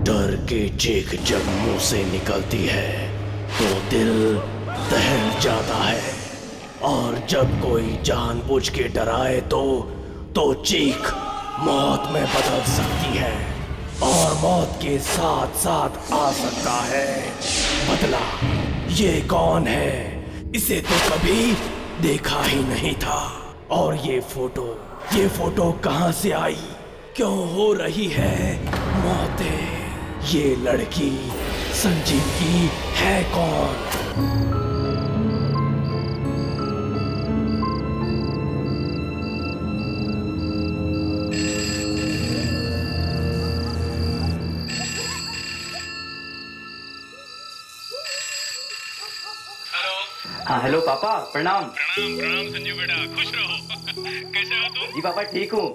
डर की चीख जब मुंह से निकलती है तो दिल दहल जाता है, और जब कोई जानबूझ के डराए तो चीख मौत में बदल सकती है, और मौत के साथ साथ आ सकता है बदला। ये कौन है? इसे तो कभी देखा ही नहीं था। और ये फोटो कहाँ से आई? क्यों हो रही है मौतें? ये लड़की संजीव की है कौन? हाँ हेलो पापा, प्रणाम। प्रणाम प्रणाम संजीव बेटा, खुश रहो। कैसे हो तुम? जी पापा ठीक हूँ।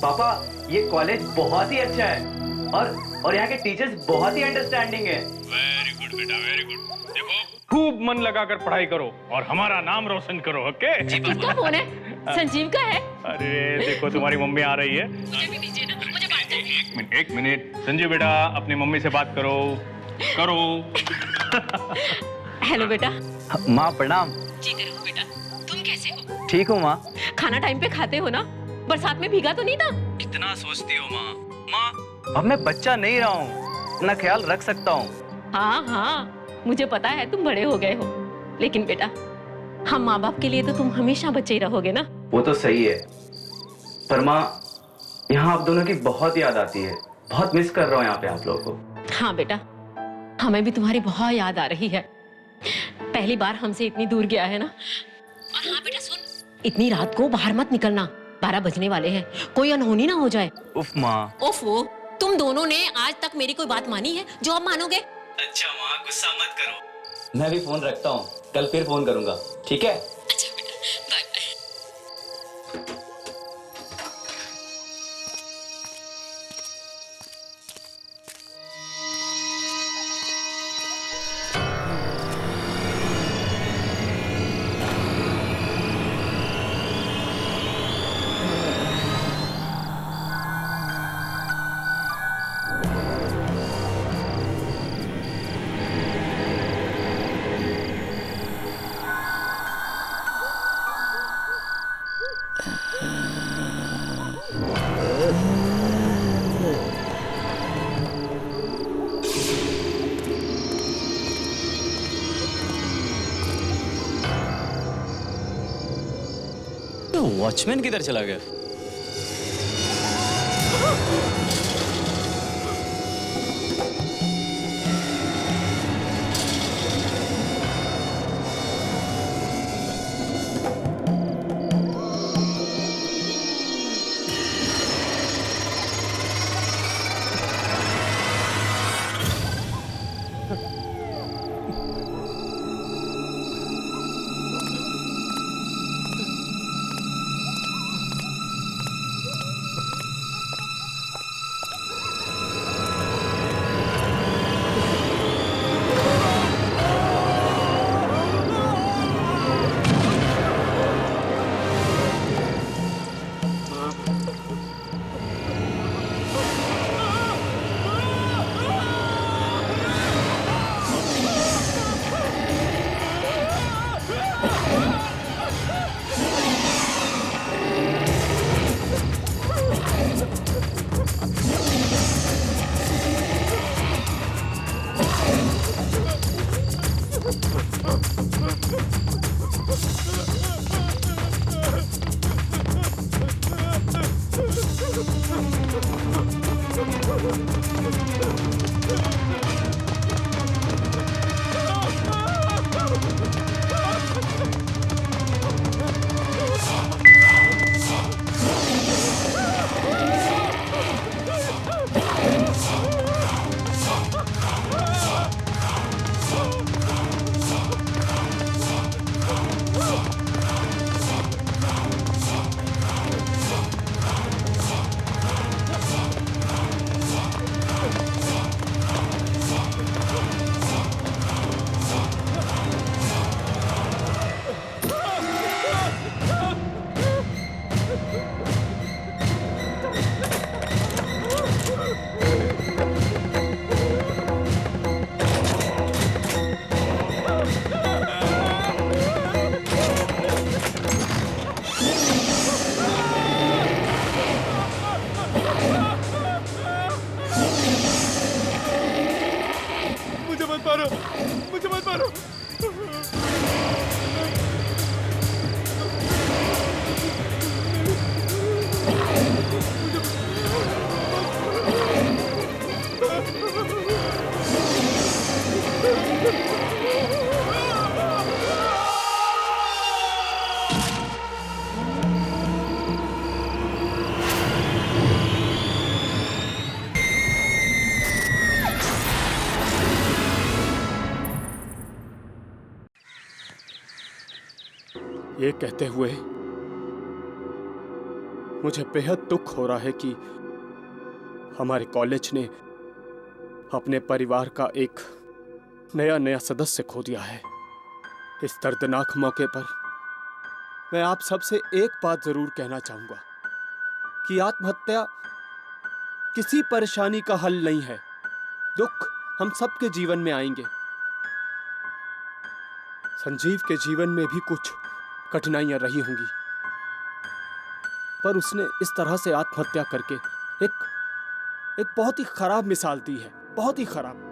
पापा ये कॉलेज बहुत ही अच्छा है और यहाँ के टीचर्स बहुत ही अंडरस्टैंडिंग है। वेरी गुड बेटा, वेरी गुड। देखो खूब मन लगाकर पढ़ाई करो और हमारा नाम रोशन करो, ओके? किसका फोन है? संजीव का है। अरे देखो तुम्हारी मम्मी आ रही है। मुझे भी दीजिए ना, मुझे बात करनी है। एक मिनट संजीव बेटा, अपनी मम्मी से बात करो। हेलो बेटा। माँ प्रणाम। जीते रहो बेटा। तुम कैसे हो? ठीक हूँ माँ। खाना टाइम पे खाते हो ना? बरसात में भीगा तो नहीं था? कितना सोचती हो माँ। अब मैं बच्चा नहीं रहा हूँ, अपना ख्याल रख सकता हूँ। हाँ, मुझे पता है तुम बड़े हो गए हो, लेकिन बेटा हम माँ बाप के लिए तो तुम हमेशा बच्चे ही रहोगे ना। वो तो सही है, पर माँ यहाँ आप दोनों की बहुत याद आती है। बहुत मिस कर रहा हूँ यहाँ पे आप लोगों को। हाँ बेटा, हमें भी तुम्हारी बहुत याद आ रही है। पहली बार हमसे इतनी दूर गया है ना। और हाँ बेटा सुन, इतनी रात को बाहर मत निकलना, 12 बजने वाले हैं, कोई अनहोनी ना हो जाए। उफ माँ। ओफो, तुम दोनों ने आज तक मेरी कोई बात मानी है जो अब मानोगे? अच्छा माँ, गुस्सा मत करो। मैं भी फोन रखता हूँ, कल फिर फोन करूंगा, ठीक है? अच्छा बेटा, बाय बाय। वॉचमैन किधर चला गया? ये कहते हुए मुझे बेहद दुख हो रहा है कि हमारे कॉलेज ने अपने परिवार का एक नया सदस्य खो दिया है। इस दर्दनाक मौके पर मैं आप सबसे एक बात जरूर कहना चाहूंगा कि आत्महत्या किसी परेशानी का हल नहीं है। दुख हम सबके जीवन में आएंगे। संजीव के जीवन में भी कुछ कठिनाइयां रही होंगी, पर उसने इस तरह से आत्महत्या करके एक बहुत ही खराब मिसाल दी है, बहुत ही खराब।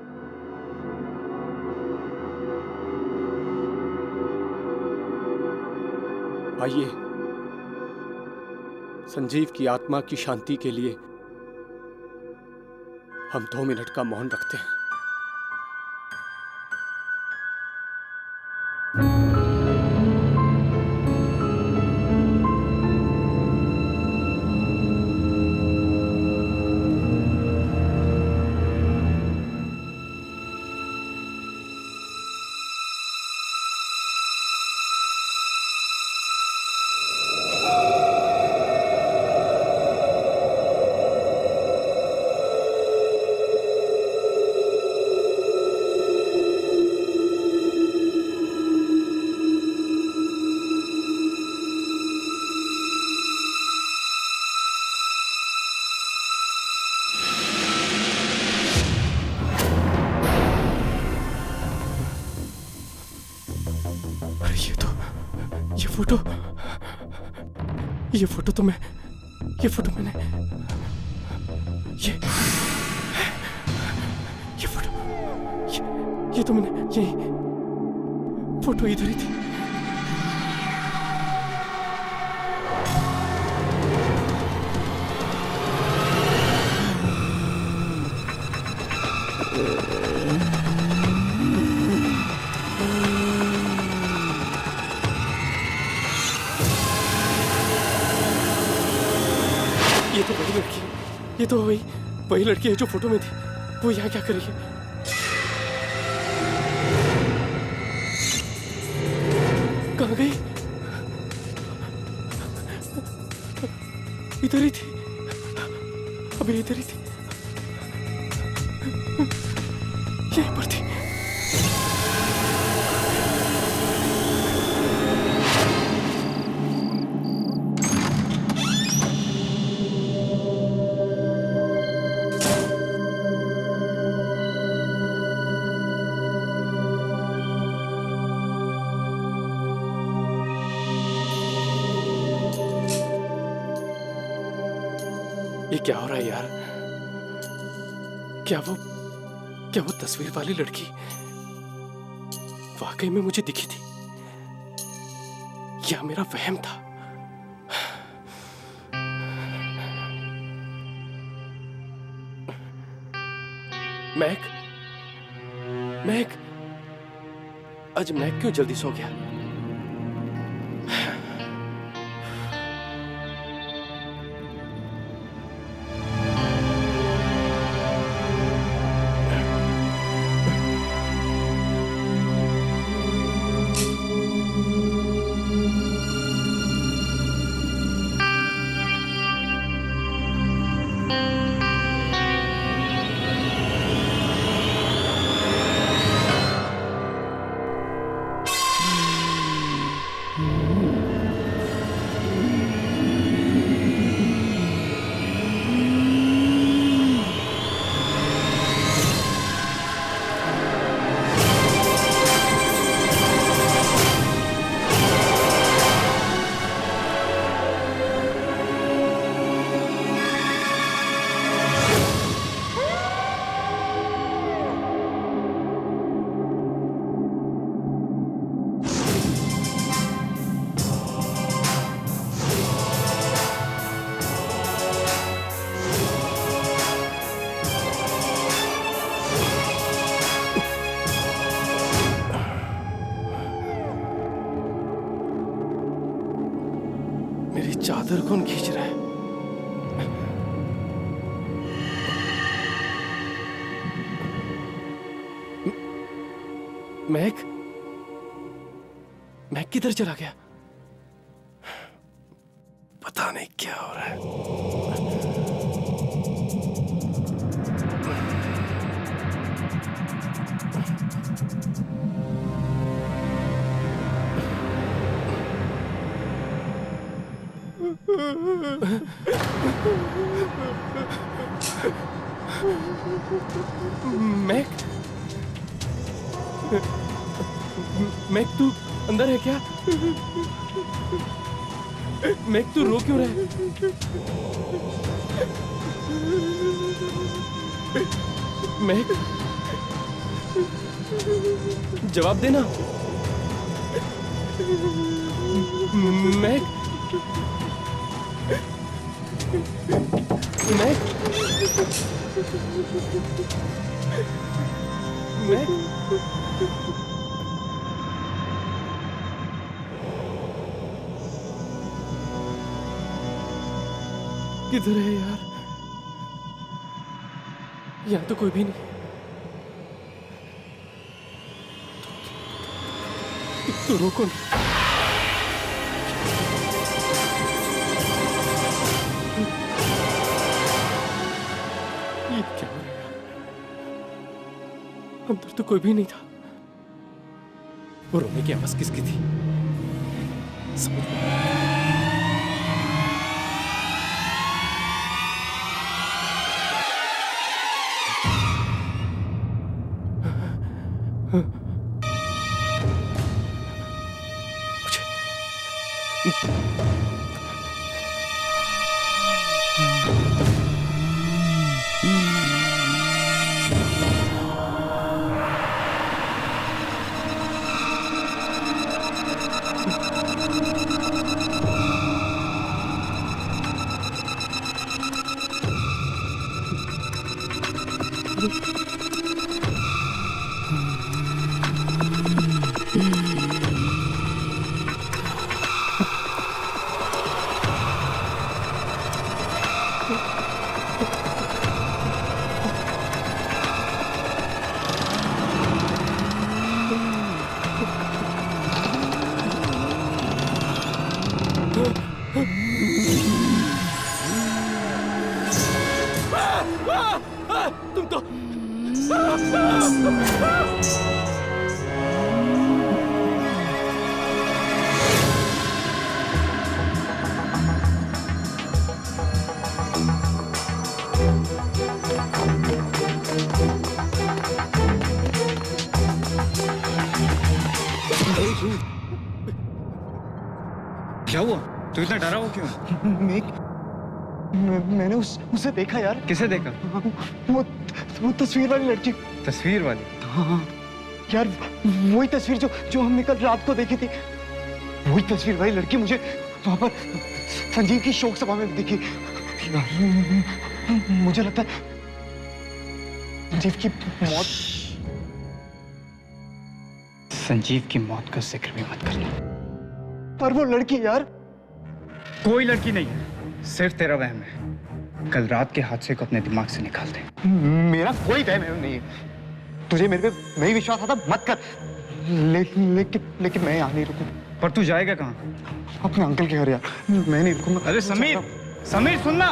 आइए संजीव की आत्मा की शांति के लिए हम 2 मिनट का मौन रखते हैं। ये फोटो मैंने ये तो मैंने यही फोटो इधर ही थी। ये तो वही लड़की, ये तो वही लड़की है जो फोटो में थी। वो यहाँ क्या कर रही है? कहाँ गई? इधर ही थी, अभी इधर ही थी, यहीं पर थी। ये क्या हो रहा है यार? क्या वो तस्वीर वाली लड़की वाकई में मुझे दिखी थी या मेरा वहम था? मैक आज मैक क्यों जल्दी सो गया? चादर कौन खींच रहा है? मैक किधर चला गया? क्या हो रहा है? मैक, मैक तू अंदर है क्या? मैक तू रो क्यों रहा है? मैक, जवाब देना। मैक, मैक, मैक, किधर है यार? यहाँ तो कोई भी नहीं। तो रोको ना। ये क्या हो रहा है? अंदर तो कोई भी नहीं था। वो रोने की आवाज किसकी थी? समझ में नहीं आया। तुम तो क्या हुआ? तू इतना डरा हुआ क्यों? मैंने उसे देखा यार। किसे देखा? वो तस्वीर वाली लड़की। तस्वीर वाली? हाँ यार, वही तस्वीर जो हमने कल रात को देखी थी। वही तस्वीर वाली लड़की मुझे वहां पर संजीव की शोक सभा में दिखी यार। मुझे लगता है संजीव की मौत। संजीव की मौत का जिक्र भी मत करना। पर वो लड़की यार। कोई लड़की नहीं है, सिर्फ तेरा वहम है। कल रात के हादसे को अपने दिमाग से निकाल दे। मेरा कोई वहम नहीं है। तुझे मेरे पे नहीं विश्वास आता मत कर। लेकिन मैं यहाँ नहीं रुकूं। पर तू जाएगा कहाँ? अपने अंकल के घर यार। मैं नहीं रुकूंगा। अरे समीर, समीर सुनना।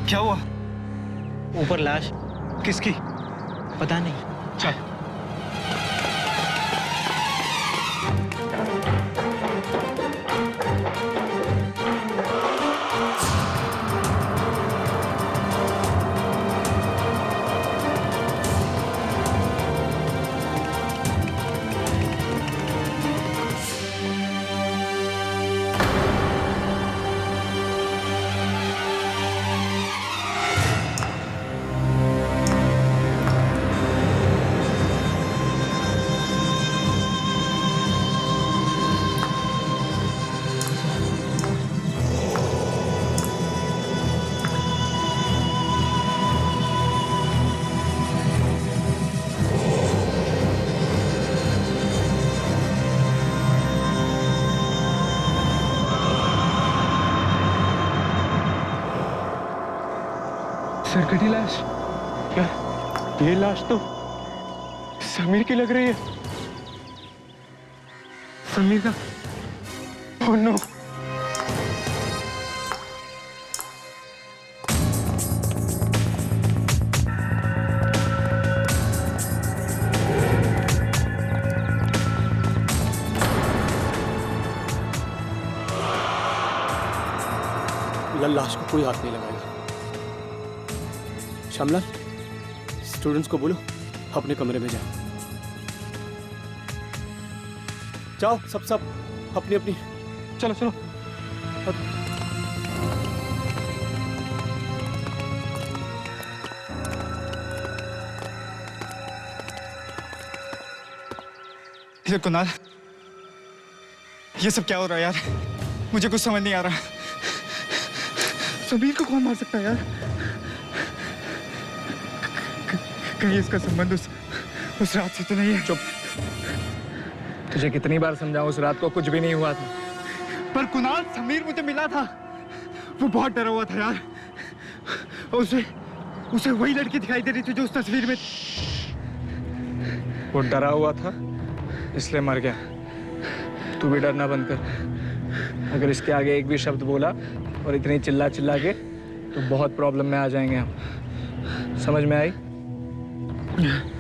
क्या हुआ? ऊपर लाश। किसकी? पता नहीं। चल। सरकटी लाश? क्या ये लाश तो समीर की लग रही है। समीर का? Oh no. लाश को कोई हाथ नहीं लगाएगा। श्यामलाल, स्टूडेंट्स को बोलो अपने कमरे में जाओ। जाओ सब अपनी अपनी। चलो चलो। ये कुणाल, ये सब क्या हो रहा है यार? मुझे कुछ समझ नहीं आ रहा। समीर को कौन मार सकता है यार? कहीं इसका संबंध उस रात से तो नहीं है? चुप। तुझे कितनी बार समझाऊं, उस रात को कुछ भी नहीं हुआ था। पर कुणाल, समीर मुझे मिला था। वो बहुत डरा हुआ था यार। उसे वही लड़की दिखाई दे रही थी जो उस तस्वीर में। वो डरा हुआ था इसलिए मर गया। तू भी डरना बंद कर। अगर इसके आगे एक भी शब्द बोला और इतनी चिल्ला के तो बहुत प्रॉब्लम में आ जाएंगे हम। समझ में आई?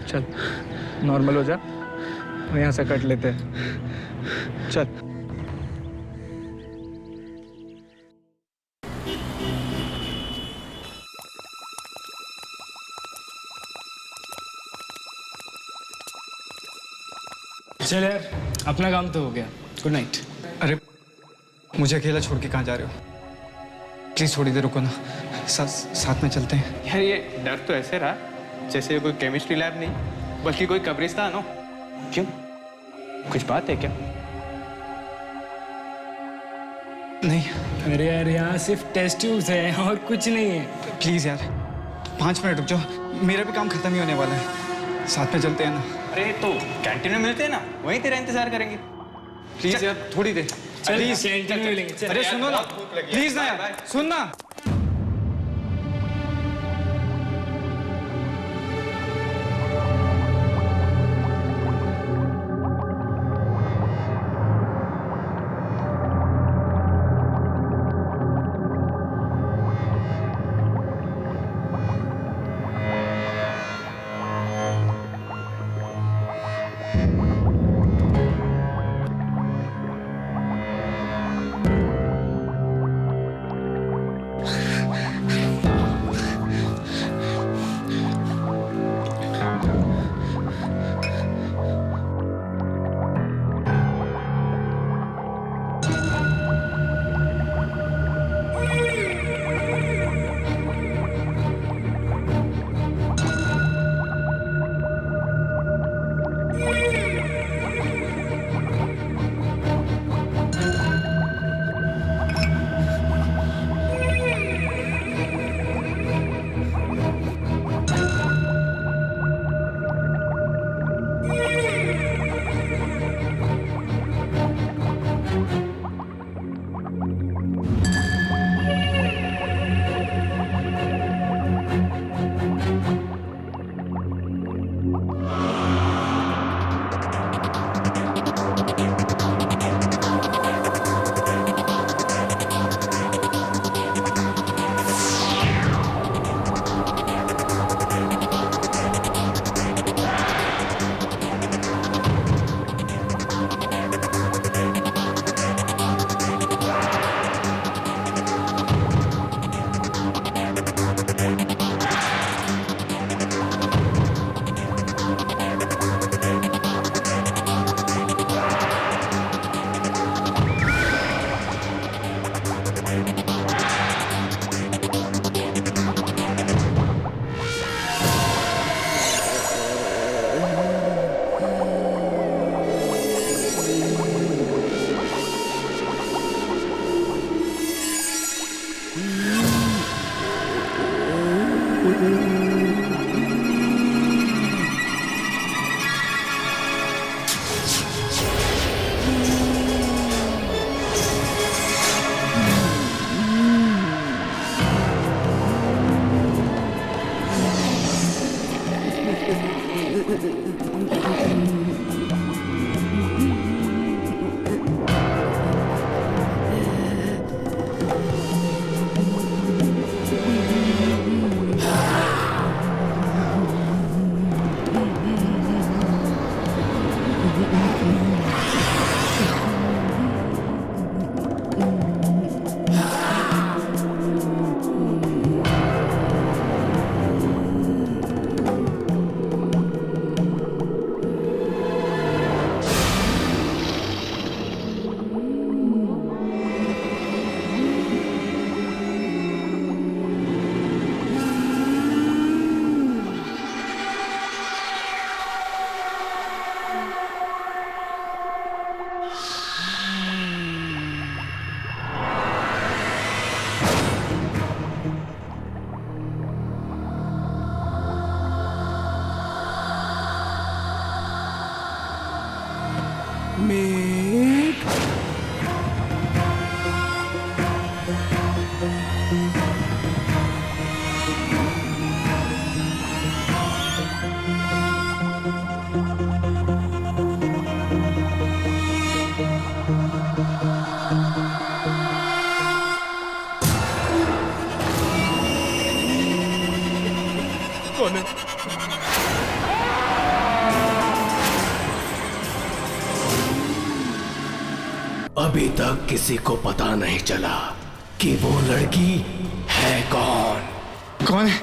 चल नॉर्मल हो जा और यहाँ से कट लेते हैं। चल। चल यार, अपना काम तो हो गया। Good night. अरे मुझे अकेला छोड़ के कहाँ जा रहे हो? प्लीज थोड़ी देर रुको ना, साथ में चलते हैं। यार ये डर तो ऐसे रहा जैसे ये कोई केमिस्ट्री लैब नहीं बल्कि कोई कब्रिस्तान हो। क्यों, कुछ बात है क्या? नहीं। अरे यार यहाँ सिर्फ टेस्ट ट्यूब्स है और कुछ नहीं है। प्लीज यार 5 मिनट रुक जाओ, मेरा भी काम खत्म ही होने वाला है। साथ में चलते हैं ना। अरे तो कैंटीन में मिलते हैं ना, वहीं तेरा इंतजार करेंगे। प्लीज यार थोड़ी देर। प्लीज कैंटीन में मिलेंगे। चल। अरे सुनो ना, प्लीज ना यार, सुन ना। कौन है? अभी तक किसी को पता नहीं चला कि वो लड़की है कौन। कौन है?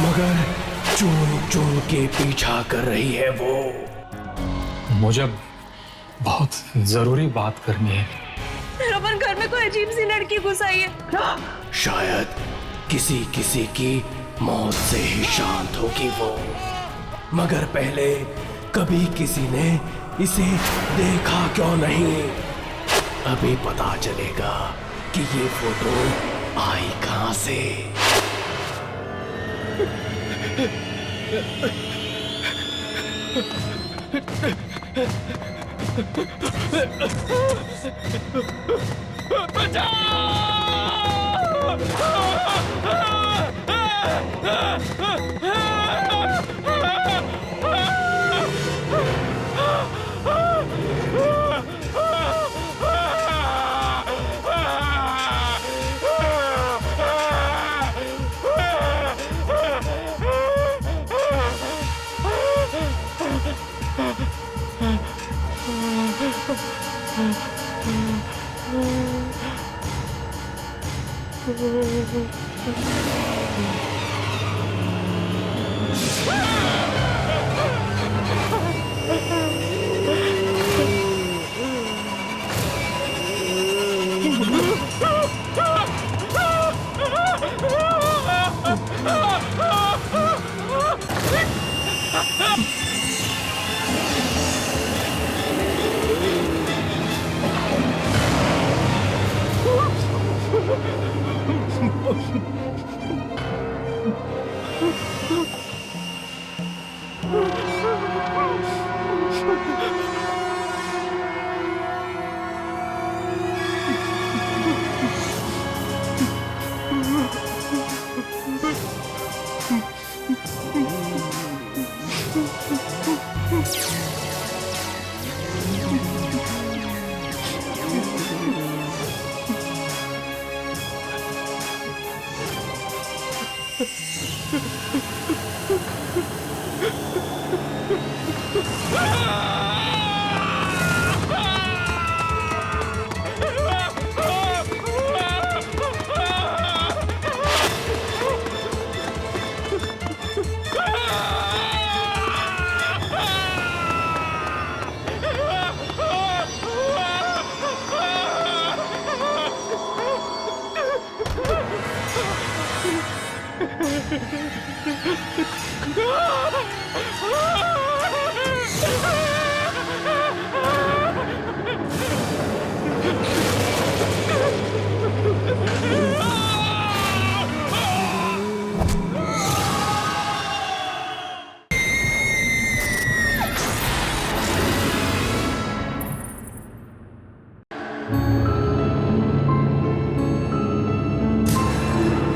मगर चुन चुन के पीछा कर रही है वो। मुझे बहुत जरूरी बात करनी है। अपन घर में कोई अजीब सी लड़की घुस आई है। शायद किसी किसी की मौत से ही शांत होगी वो, मगर पहले कभी किसी ने इसे देखा क्यों नहीं? अभी पता चलेगा कि ये फोटो आई कहां से।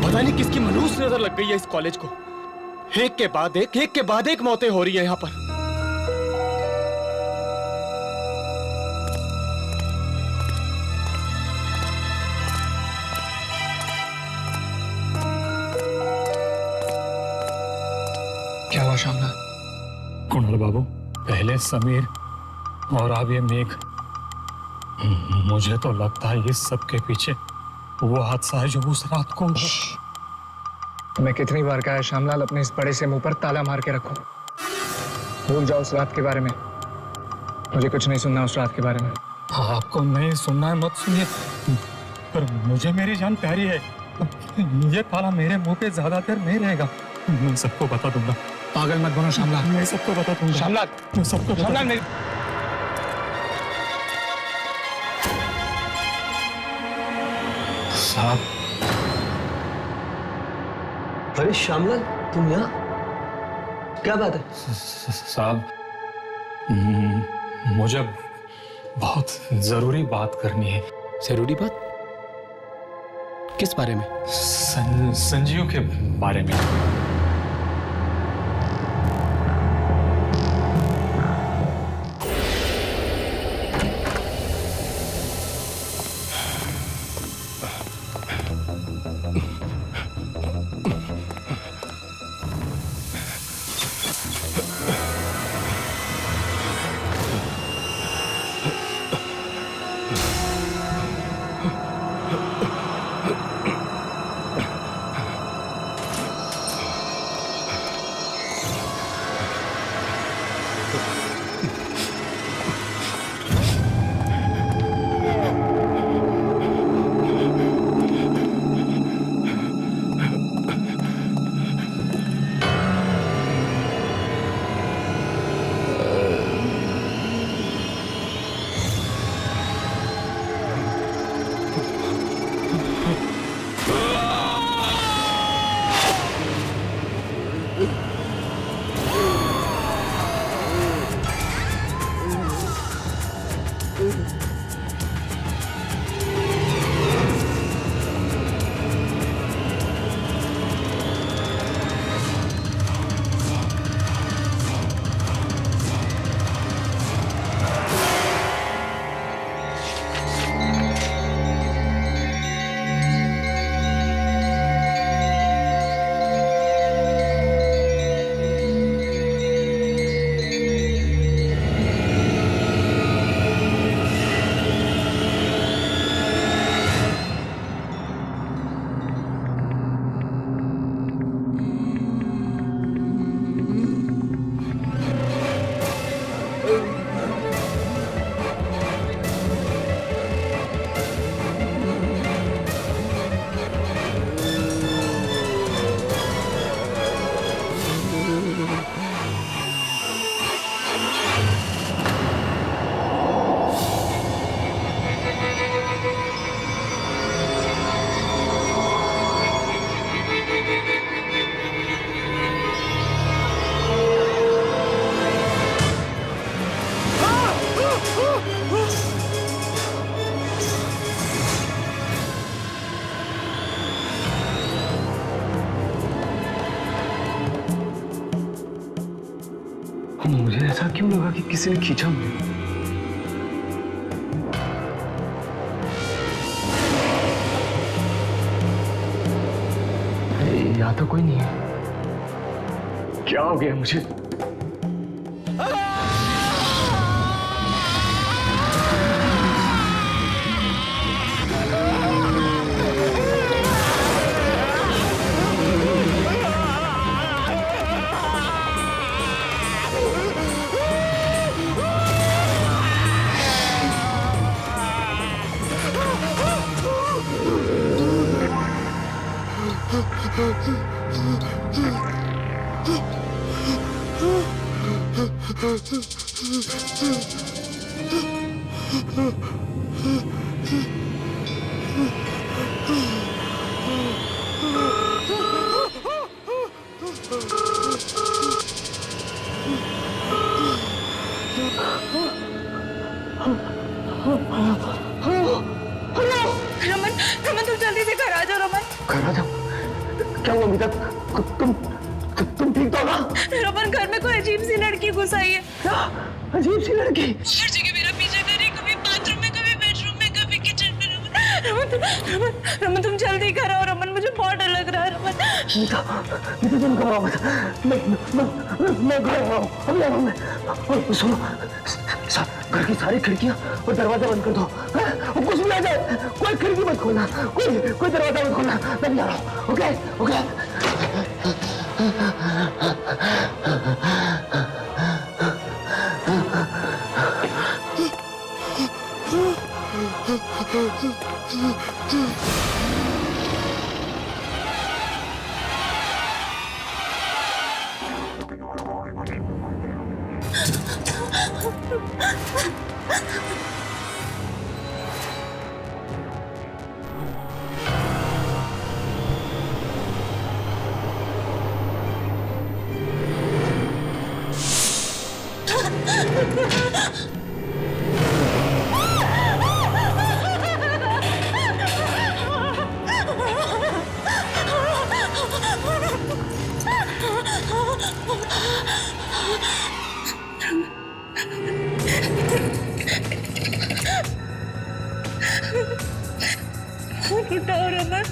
पता नहीं किसकी मनहूस नजर लग गई है इस कॉलेज को। एक के बाद एक मौतें हो रही है यहाँ पर। क्या हुआ शामला? कुणाल बाबू, पहले समीर और अब ये मेघ। मुझे तो लगता है इस सब के पीछे वो हादसा है जो उस रात को। मैं कितनी बार कहा है श्यामलाल, अपने इस बड़े से मुंह पर ताला मार के रखो। भूल जाओ उस रात के बारे में। मुझे कुछ नहीं सुनना उस रात के बारे में। आपको नहीं सुनना है मत सुनिए, पर मुझे मेरी जान प्यारी है। ये ताला मेरे मुंह पे ज्यादा देर नहीं रहेगा। मैं सबको बता दूंगा। पागल मत बनो श्यामलाल। मैं सबको बता दूंगा। श्यामलाल, मैं सबको श्यामलाल मेरी साहब। अरे श्यामलाल, तुम यहाँ? क्या बात है? साहब, मुझे बहुत जरूरी बात करनी है। जरूरी बात? किस बारे में? संजीव के बारे में। मुझे ऐसा क्यों लगा कि किसी ने खींचा मुझे? यहाँ तो कोई नहीं है। क्या हो गया मुझे? रमन, रमन तुम जल्दी से घर आ जाओ रमन। घर आ जाओ? क्या हुआ अमिता? तुम ठीक तो हो ना? रमन घर में कोई अजीब सी लड़की घुस आई है। क्या अजीब सी लड़की? हर जगह मेरा पीछा कर रही, कभी बाथरूम में, कभी बेडरूम में, कभी किचन में। रमन तुम जल्दी घर आओ रमन, मुझे बहुत डर लग रहा है रमन। मीता तुम घबराओ मत। मैं घर आ रहा हूँ, अभी आ रहा हूँ मैं। सुनो, घर की सारी खिड़कियाँ और दरवाजा बंद कर दो। और कुछ भी आ जाए कोई खिड़की मत खोलना, कोई दरवाजा मत खोलना। मैं भी आ रहा हूँ। Okay okay. उठाओ रमन।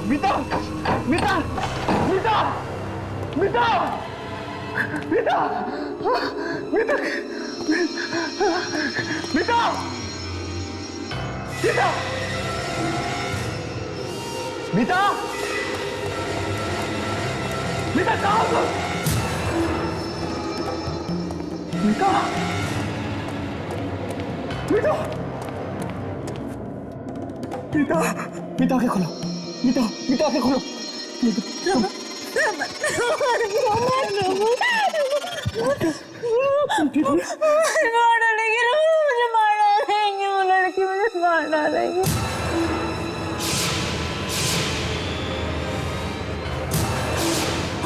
मीता मीता मीता मीता मीता मीता मीता मीता मीता मीता कहाँ हो? मीता मीता मीता मीता आंखें खोलो मीता मीता आंखें खोलो मार डालेंगे मुझे मार डालेंगे वो लड़की मुझे मार डालेंगे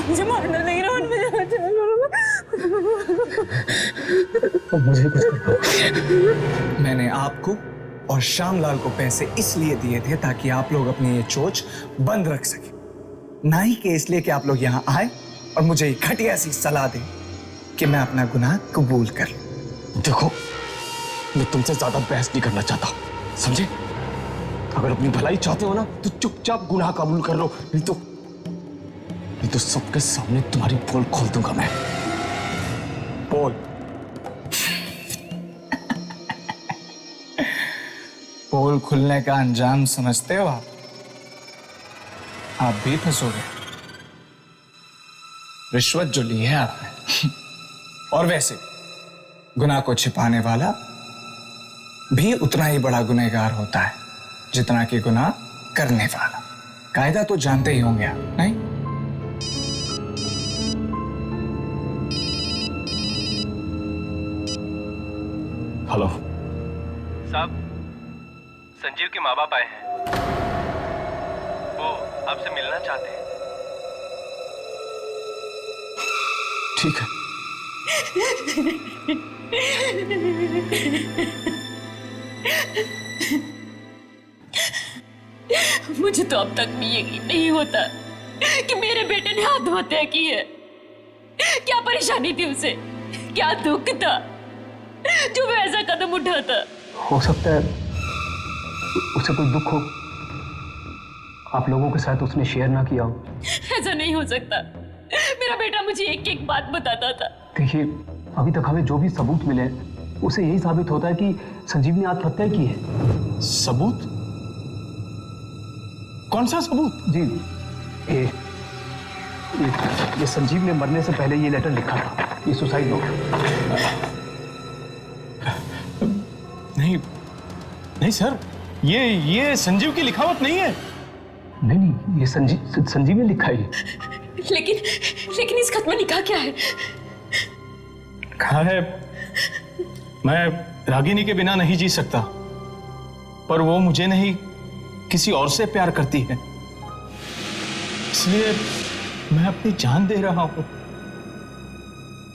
मुझे मार डालेंगे रोहन मुझे मुझे कुछ मैंने आपको और श्यामलाल को पैसे इसलिए दिए थे ताकि आप लोग अपनी ये चोच बंद रख सके, ना ही कि इसलिए कि आप लोग यहाँ आए और मुझे ये घटिया सी सलाह दें कि मैं अपना गुनाह कबूल कर लूं। देखो, मैं तुमसे ज्यादा बहस नहीं करना चाहता, समझे? अगर अपनी भलाई चाहते हो ना तो चुपचाप गुनाह कबूल कर लो, नहीं तो सबके सामने तुम्हारी पोल खोल दूंगा मैं। पोल पोल खुलने का अंजाम समझते हो आप भी फंसोगे। रिश्वत जो ली है आपने और वैसे गुनाह को छिपाने वाला भी उतना ही बड़ा गुनहगार होता है जितना कि गुनाह करने वाला। कायदा तो जानते ही होंगे आप, नहीं? हेलो साहब, संजीव के माँ बाप आए हैं, वो आपसे मिलना चाहते हैं। ठीक है। मुझे तो अब तक भी यकीन नहीं होता कि मेरे बेटे ने आत्महत्या की है। क्या परेशानी थी उसे, क्या दुख था जो वो ऐसा कदम उठाता? हो सकता है उसे कोई दुख हो, आप लोगों के साथ उसने शेयर ना किया हो। ऐसा नहीं हो सकता। मेरा बेटा मुझे एक एक बात बताता था। देखिए, अभी तक हमें जो भी सबूत मिले उसे यही साबित होता है कि संजीव ने आत्महत्या की है। सबूत? कौन सा सबूत? जी, ये संजीव ने मरने से पहले ये लेटर लिखा था, ये सुसाइड नोट। नहीं सर, ये संजीव की लिखावट नहीं है। नहीं, ये संजीव ने लिखा है। लेकिन इस खत में लिखा क्या है? कहा है, मैं रागिनी के बिना नहीं जी सकता, पर वो मुझे नहीं किसी और से प्यार करती है, इसलिए मैं अपनी जान दे रहा हूं।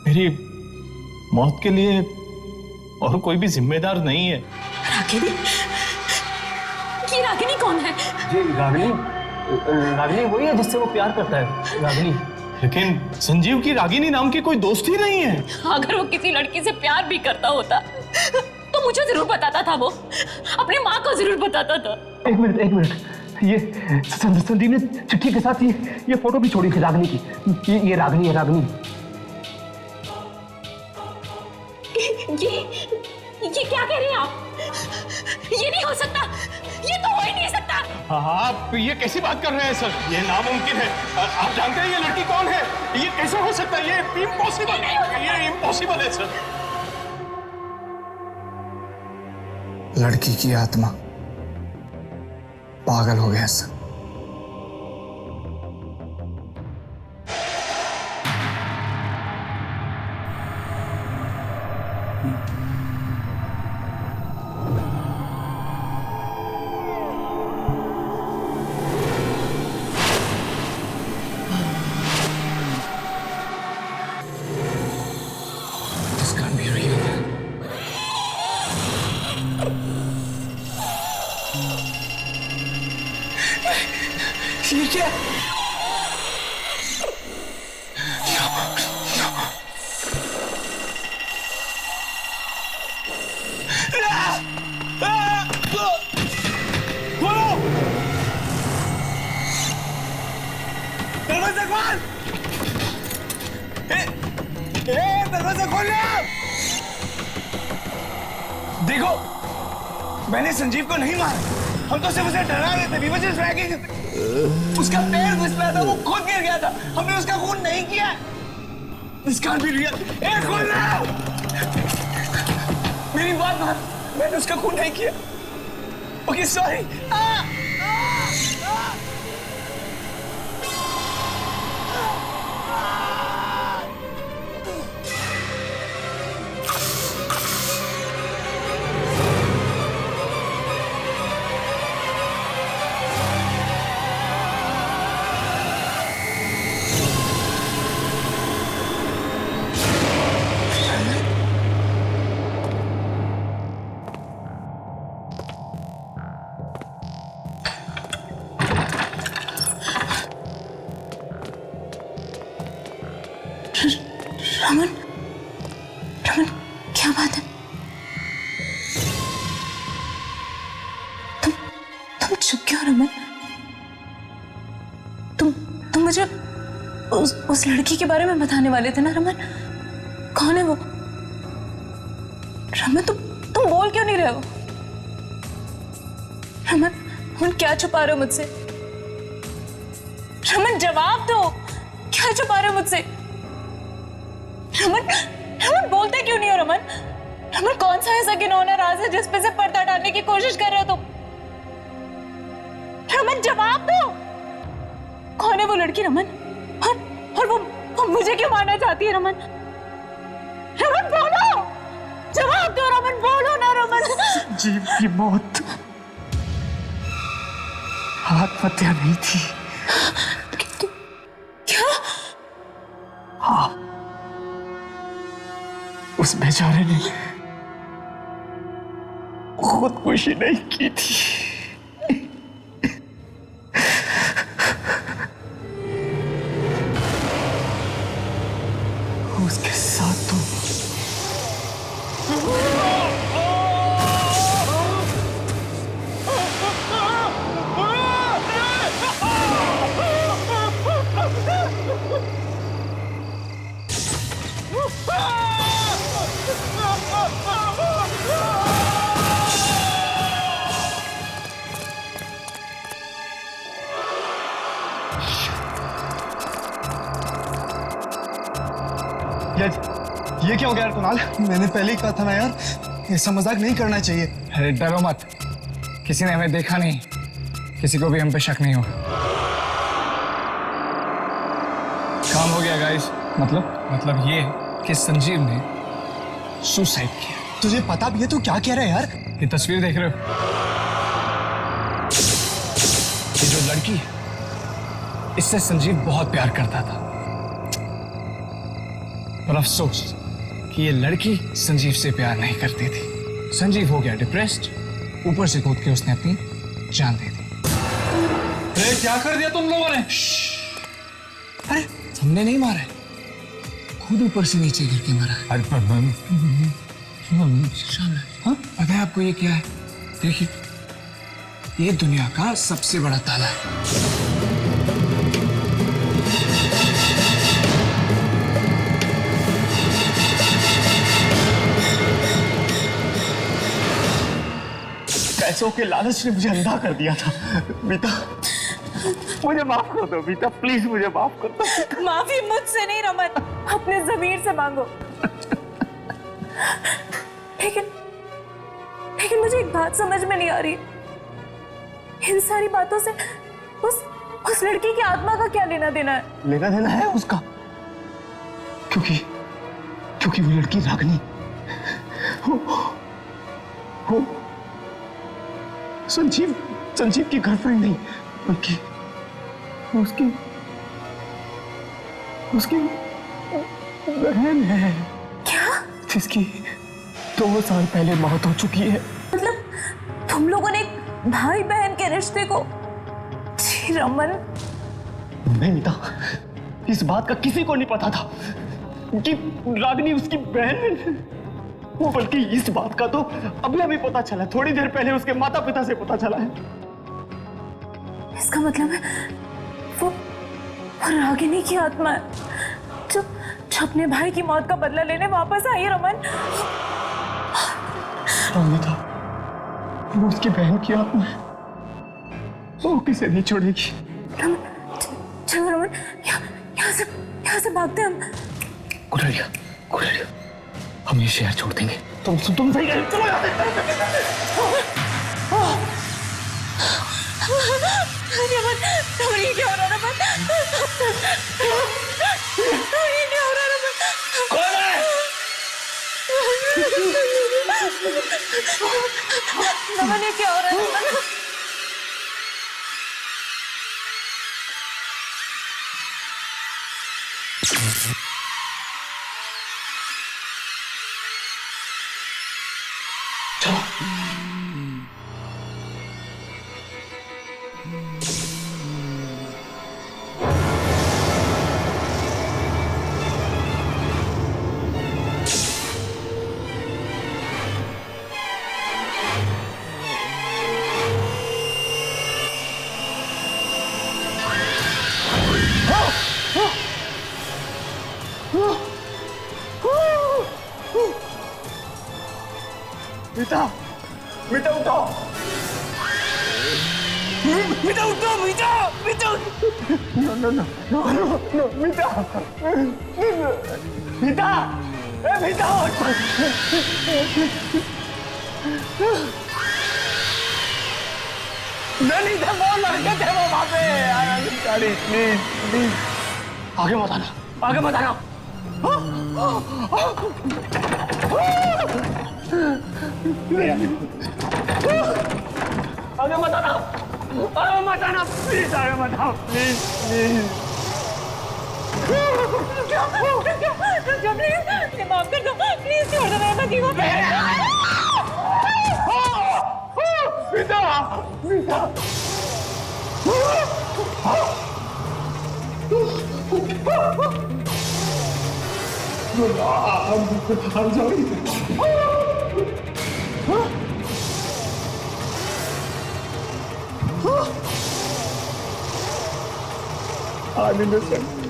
मेरी मौत के लिए और कोई भी जिम्मेदार नहीं है। रागिनी? ये रागिनी कौन है? जी, रागिनी वही है जिससे वो प्यार करता है, रागिनी। लेकिन संजीव की रागिनी नाम की कोई दोस्त ही नहीं है। अगर वो किसी लड़की से प्यार भी करता होता तो मुझे जरूर बताता था, वो अपनी माँ को जरूर बताता था। एक मिनट, ये संदीप ने चिट्ठी के साथ ये फोटो भी छोड़ी थी रागिनी की। ये रागिनी है, रागिनी। ये क्या कह रहे हैं आप? ये नहीं हो सकता, ये तो हो ही नहीं सकता। आप ये कैसी बात कर रहे हैं सर? ये नामुमकिन है। आप जानते हैं ये लड़की कौन है? ये कैसे हो सकता है? ये इम्पॉसिबल है सर। लड़की की आत्मा पागल हो गया सर। इकबाल! दरवाजा खोल ले! देखो, मैंने संजीव को नहीं मारा, हम तो सिर्फ उसे डरा रहे थे। We were just dragging him. उसका पैर फिसला था, वो खुद गिर गया था, हमने उसका खून नहीं किया। This can't be real. खोल ले! मेरी बात मान, मैंने उसका खून नहीं किया। Okay, sorry. रमन, रमन, क्या बात है? तुम चुप क्यों रमन? तुम मुझे उस लड़की के बारे में बताने वाले थे ना रमन? कौन है वो? रमन, तुम बोल क्यों नहीं रहे हो? रमन, क्या छुपा रहे हो मुझसे? रमन, जवाब दो, क्या छुपा रहे हो मुझसे? रमन, रमन, बोलते क्यों नहीं हो रमन? रमन, कौन सा ऐसा घिनौना राज है जिस पे से पर्दा डालने की कोशिश कर रहे हो तुम? रमन, जवाब दो, कौन है वो लड़की रमन? और वो मुझे क्यों मारना चाहती है रमन? रमन, बोलो, जवाब दो रमन, बोलो ना रमन। संजीव की मौत आत्महत्या नहीं थी। क्या? हाँ, उस बेचारे ने खुदकुशी नहीं की थी। उसके साथ तो ये क्या हो गया यार कुणाल? मैंने पहले ही कहा था ना यार, ऐसा मजाक नहीं करना चाहिए। अरे डरो मत, किसी ने हमें देखा नहीं, किसी को भी हम पे शक नहीं होगा। काम हो गया गाइस। मतलब ये कि संजीव ने सुसाइड किया। तुझे पता भी है तू क्या कह रहा है यार? ये तस्वीर देख रहे हो? ये जो लड़की है, इससे संजीव बहुत प्यार करता था, पर अफसोस कि ये लड़की संजीव से प्यार नहीं करती थी। संजीव हो गया डिप्रेस्ड, ऊपर से कूद के उसने अपनी जान दे दी। अरे क्या कर दिया तुम लोगों ने? अरे हमने नहीं मारा है, खुद ऊपर से नीचे गिर के मरा है। हाँ, पता है आपको ये क्या है? देखिए, ये दुनिया का सबसे बड़ा ताला है। पैसों के लालच ने मुझे अंधा कर दिया था। बीता, मुझे माफ कर दो बीता, प्लीज मुझे माफ कर दो। माफी मुझसे नहीं रमन, अपने ज़मीर से मांगो। लेकिन मुझे एक बात समझ में नहीं आ रही, इन सारी बातों से उस लड़की की आत्मा का क्या लेना देना है? लेना देना है उसका, क्योंकि वो लड़की रागनी वो संजीव की गर्लफ्रेंड नहीं, बल्कि उसकी बहन है। क्या? जिसकी 2 साल पहले मौत हो चुकी है। मतलब तुम लोगों ने एक भाई बहन के रिश्ते को? जी रमन, नहीं मीता, इस बात का किसी को नहीं पता था कि रागनी उसकी बहन है। वो बल्कि इस बात का तो अभी हमें पता चला, थोड़ी देर पहले उसके माता पिता से पता चला है। इसका मतलब है वो रागिनी की आत्मा है जो अपने भाई की मौत का बदला लेने वापस आई है रमन। अमिता, वो उसकी बहन की आत्मा है, वो किसे नहीं छोड़ेगी। रमन चलो रमन, यहाँ से भागते हम। गुड़रिया, हम ये शहर छोड़ देंगे। तुम सही कह रहे हो, चलो यहाँ से। रमन ये क्या हो रहा है रमन? ये क्या हो रहा है रमन? कौन है? रमन ये क्या हो रहा है रमन? मीता उठो, मीता उठो, मीता नो मीता, मीता नहीं थे, वो लड़के थे वो वहां पे। प्लीज आगे मत आना। आगे मत आना, प्लीज आगे मत आओ, प्लीज। माफ कर दो, प्लीज छोड़ दो मेरे पति को। मीता I'm sorry.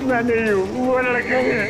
मैं नहीं हूँ, वो लड़के हैं।